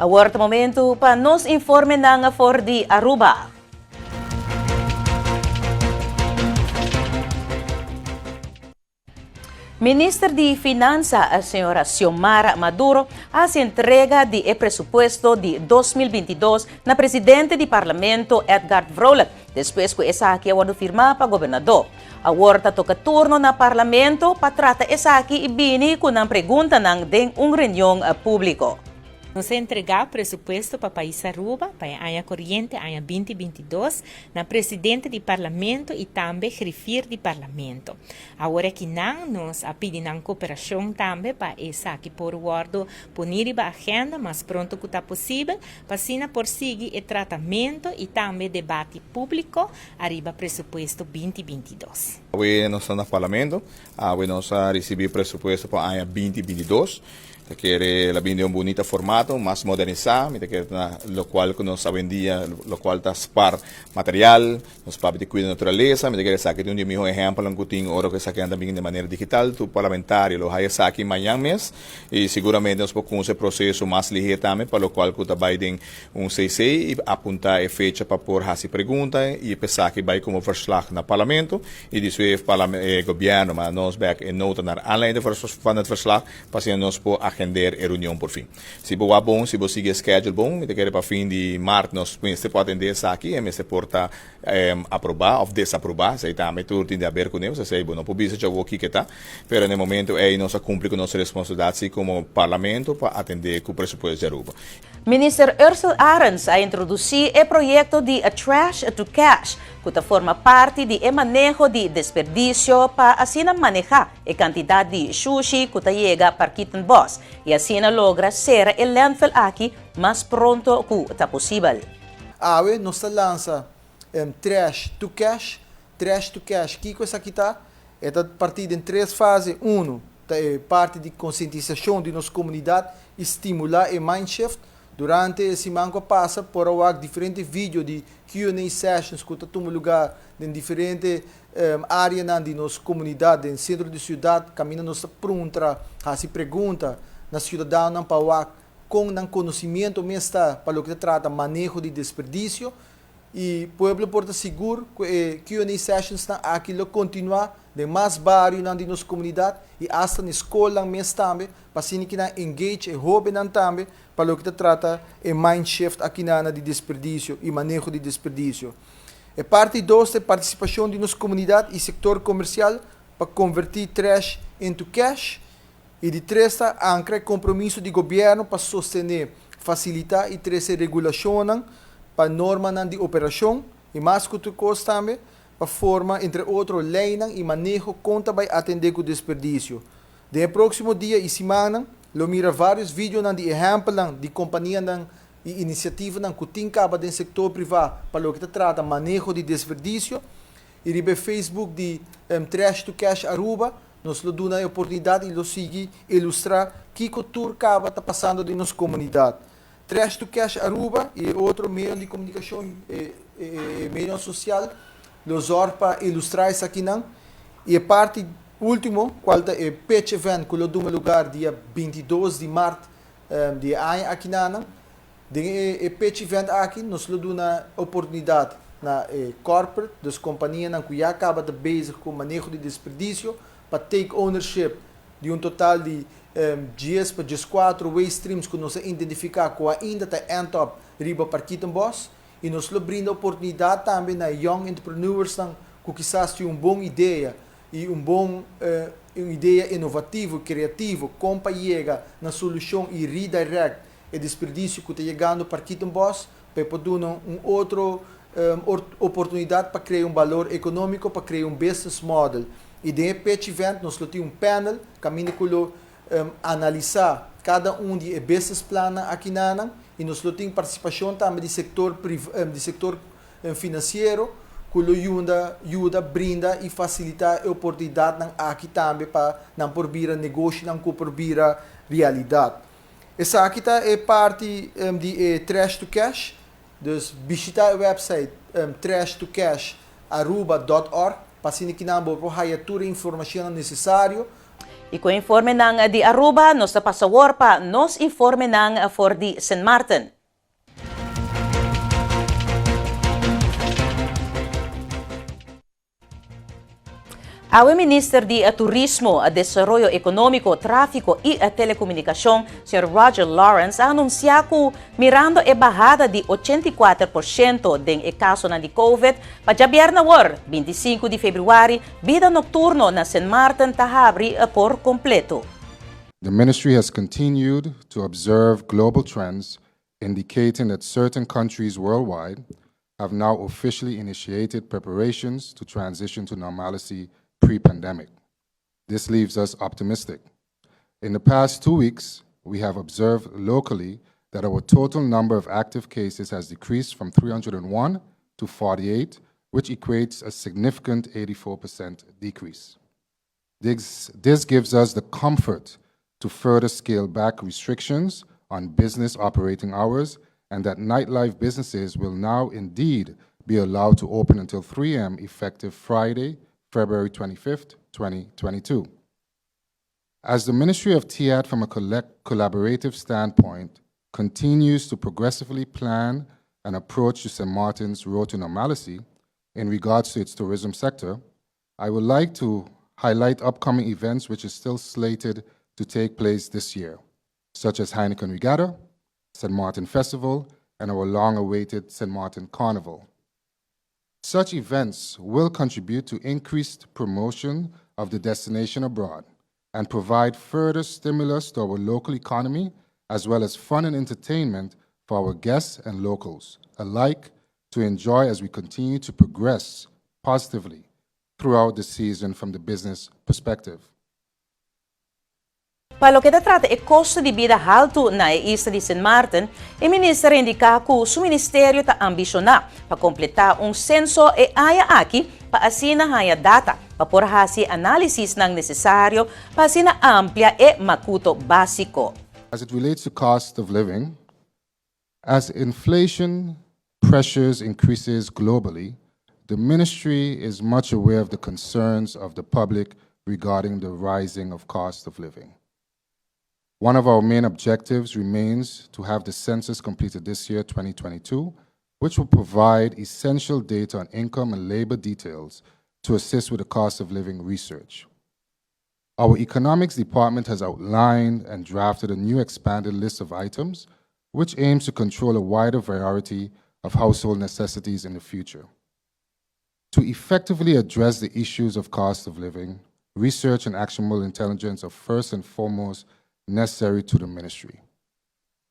Awor momento para nos informe ng for di Aruba. Ministro de Finansa, a senhora Xiomara Maduro, as entrega de Presupuesto de 2022 na Presidente do Parlamento, Edgard Vrolijk, despues que esaki a firma para Gobernador. Awor toka turno na Parlamento para trata esaki e bini com a preguntanan de reunião público. Nos entregar presupuesto para o país Aruba, para a ano corrente, ano 2022, na Presidente do Parlamento e também grifir do Parlamento. Agora que não, nos pedem cooperação também para esaki por wordu punir a agenda mais pronto que está possível, para assim prosseguir o tratamento e também debate público arriba Presupuesto 2022. Hoje nós estamos no Parlamento, hoje nós recebemos presupuesto para o ano 2022. Que la bini un bonito formato, más modernizado, que lo cual nos hoy en día, lo cual está par material, nos para de cuidar naturaleza, que saque de un mejor ejemplo en Cutín, oro que saque también de manera digital, tu parlamentario lo hay saque mañana mes, y seguramente nos con ese proceso más ligero también, para lo cual que Biden un CC y apuntar a fecha para por hasi pregunta y pensar que va como verslag na Parlamento, y después el gobierno, mas nos back en nota naar aanleiding van het verslag, para nos por agendar a reunião por fim. Se boa bom, se você seguir schedule bom, me quer para fim de março nós pode atender essa aqui, e se porta aprovar ou desaprovar, se está me tudo de aberto com eles, se bom, não precisa já aqui que tá, pero no momento é nós cumprir com nossa responsabilidade como parlamento para atender com o presupuesto de Aruba. Minister Ursula Arens a introduzir o projeto de Trash to Cash, que forma parte de manejo de desperdício para assim manejar a quantidade de sushi que chega para Kitten Boss e assim logra ser o landfill aqui mais pronto que está possível. Hoje nós lança Trash to Cash. Trash to Cash, que coisa aqui está? É partido em três fases. Parte de conscientização de nossa comunidade, estimular e mindshift. Durante esse manco passa por diferentes vídeos de Q&A sessions que tomam lugar em diferentes áreas de nossa comunidade, no centro da cidade, caminhando nossa pergunta, hasi pergunta na cidadão para com conhecimento mesmo para o que trata manejo de desperdício e o povo porta seguro que Q&A sessions aquilo continuar de mais barrios de nossa comunidade e até na escola mesmo também para que não engage e hobby também para o que trata e mind shift aqui na de desperdício e manejo de desperdício. E parte 2 é participação de nossa comunidade e setor comercial para convertir trash into cash. E de 3 ancra compromisso de governo para sostener, facilitar e trazer regulação para norma de operação e mais que outra coisa também para forma, entre outros, lei e manejo conta vai atender com o desperdício. No próximo dia e semana, eu mira vários vídeos de exemplo de companhia e iniciativa que tem cabo do setor privado para o que trata manejo de desperdício e no Facebook de Trash to Cash Aruba, nós damos a oportunidade de seguir ilustrar que cultura acaba está passando em nossa comunidade. Trash to Cash Aruba e outro meio de comunicação meio social, nós para ilustrar isso aqui não. E a parte última, qual é o pitch event que damos lugar dia 22 de março de ano aqui não. O pitch event aqui nós damos a oportunidade na corporate, das companhias que já acaba de base com manejo de desperdício para take ownership de total de 10 para 4 waste streams que nós identificar que ainda está em top riba para Kitten Boss e nós brinda oportunidade também na young entrepreneurs que quizás têm uma boa ideia e uma ideia inovativa, criativa, como chega na solução e redirect o desperdício que está chegando para Kitten Boss para poder outra oportunidade para criar valor econômico, para criar business model. E dentro do pitch event, nós temos panel, caminho que analisar cada de business plan aqui na e nós temos participação também do setor financeiro, que ajuda, brinda e facilita a oportunidade aqui também para não por vir negócio, não por vir realidade. Essa aqui é parte de Trash to Cash, então visitar o website trashtocasharuba.org para que não por toda a informação necessária. Iko informe ng di Aruba, nos napasawar pa, nos informe ng for di St.Maarten. Awe Minister di Tourismo, Desaroyo, Ekonomiko, Trafiko e telekomunikashon, Sr. Roger Lawrence, anunsia ku mirando e bahada di 84% deng caso na di COVID pa jabiar na war, 25 di Februari, vida nocturno na St.Maarten tahabri por completo. The ministry has continued to observe global trends indicating that certain countries worldwide have now officially initiated preparations to transition to normalcy pre-pandemic. This leaves us optimistic. In the past 2 weeks, we have observed locally that our total number of active cases has decreased from 301 to 48, which equates a significant 84% decrease. This gives us the comfort to further scale back restrictions on business operating hours and that nightlife businesses will now indeed be allowed to open until 3 a.m. effective Friday, February 25th, 2022. As the Ministry of TIAT from a collaborative standpoint continues to progressively plan an approach to St.Maarten's road to normalcy in regards to its tourism sector, I would like to highlight upcoming events which is still slated to take place this year, such as Heineken Regatta, St.Maarten Festival, and our long-awaited St.Maarten Carnival. Such events will contribute to increased promotion of the destination abroad and provide further stimulus to our local economy as well as fun and entertainment for our guests and locals alike to enjoy as we continue to progress positively throughout the season from the business perspective. Para lo que trata e costo de vida alto na isla de St.Maarten, o ministro indica que o ministério está ambicionado para completar censo e haya aqui para assina haya data para por hasi análise ng necessário para assina amplia e makuto básico. As it relates to cost of living, as inflation pressures increases globally, the ministry is much aware of the concerns of the public regarding the rising of cost of living. One of our main objectives remains to have the census completed this year, 2022, which will provide essential data on income and labor details to assist with the cost of living research. Our economics department has outlined and drafted a new expanded list of items, which aims to control a wider variety of household necessities in the future. To effectively address the issues of cost of living, research and actionable intelligence are first and foremost necessary to the ministry.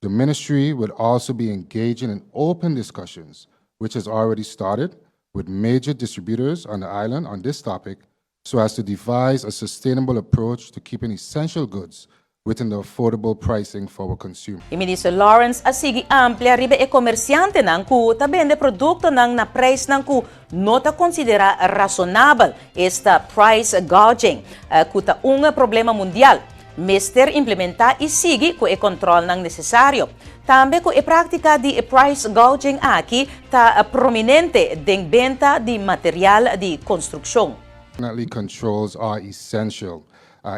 The ministry will also be engaging in open discussions, which has already started, with major distributors on the island on this topic, so as to devise a sustainable approach to keeping essential goods within the affordable pricing for our consumers. O Ministro Lawrence asigi amplia ribe e komersyante ng ku tabende produkto ng na price ng ku nota considera razonable esta price gouging kuta unga problema mundial. Mister implementar e seguir com o controle não necessário. Também com a prática de price gouging aqui está prominente em venda de material de construção. Definitely controls are essential.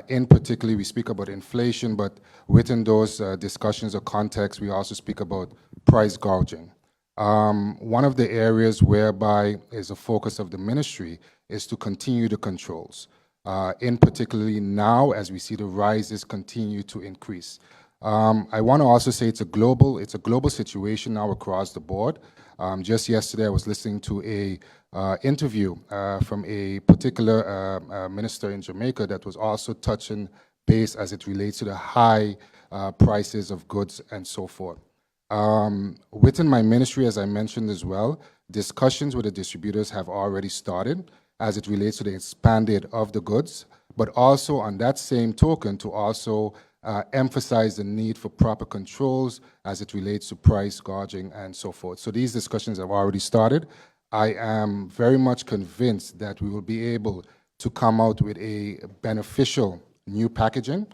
In particular, we speak about inflation, but within those discussions or contexts, we also speak about price gouging. One of the areas whereby is a focus of the ministry is to continue the controls. In particularly now, as we see the rises continue to increase. I want to also say it's a global situation now across the board. Just yesterday, I was listening to a interview from a particular minister in Jamaica that was also touching base as it relates to the high prices of goods and so forth. Within my ministry, as I mentioned as well, discussions with the distributors have already started as it relates to the expanded of the goods, but also on that same token to also emphasize the need for proper controls as it relates to price gouging and so forth. So these discussions have already started. I am very much convinced that we will be able to come out with a beneficial new packaging.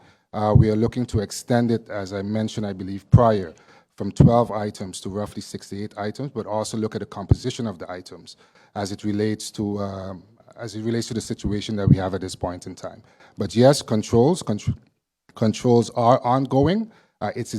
We are looking to extend it, as I mentioned, I believe, prior, from 12 items to roughly 68 items, but also look at the composition of the items as it relates to as it relates to the situation that we have at this point in time. But yes, controls are ongoing. It's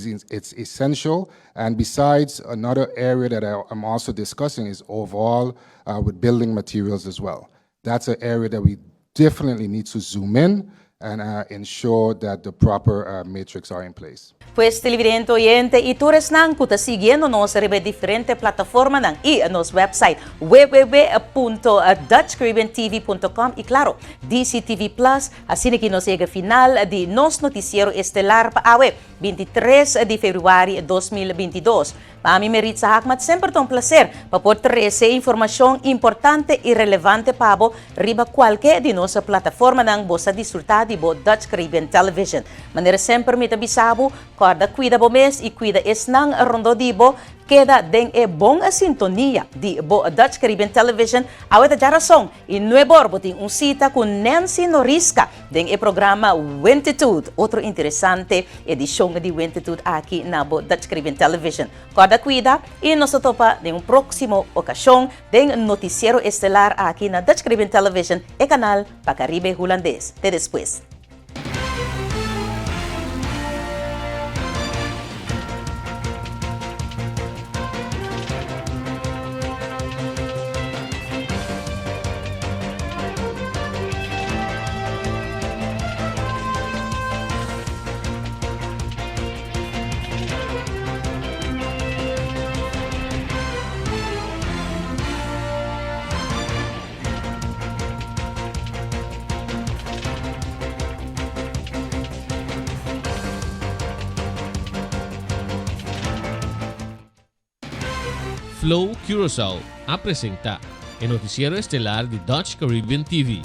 essential. And besides, another area that I'm also discussing is overall with building materials as well. That's an area that we definitely need to zoom in and ensure that the proper matrix are in place. Pues televidente oyente e todos nang kuta siguiendo nos ribe diferente plataforma nang e nos website www.dutchcaribbeantv.com e claro DCTV Plus assim que nos chega final de nos noticiero Estelar pa awe 23 de Februário 2022. Para mim merit sa hakmat sempre um placer para poder trazer informação importante e relevante para bo riba qualquer de nossa plataforma nang bosa disfrutar de bo Dutch Caribbean Television. Maneira sempre me tabisabo corda cuida bo mes e cuida es nang rondo di bo queda den e bom a sintonia de bo Dutch Caribbean Television awet jarason e nuevo botin cita com Nancy Norisca den e programa Wentitude, outro interessante edição de Wentitude aqui na bo Dutch Caribbean Television. Corda cuida e nos topa de próximo ocasião den Notisiero Estelar aqui na Dutch Caribbean Television e canal para Caribe Holandês. Até después. Flow Curaçao apresenta el Notisiero Estelar de Dutch Caribbean TV.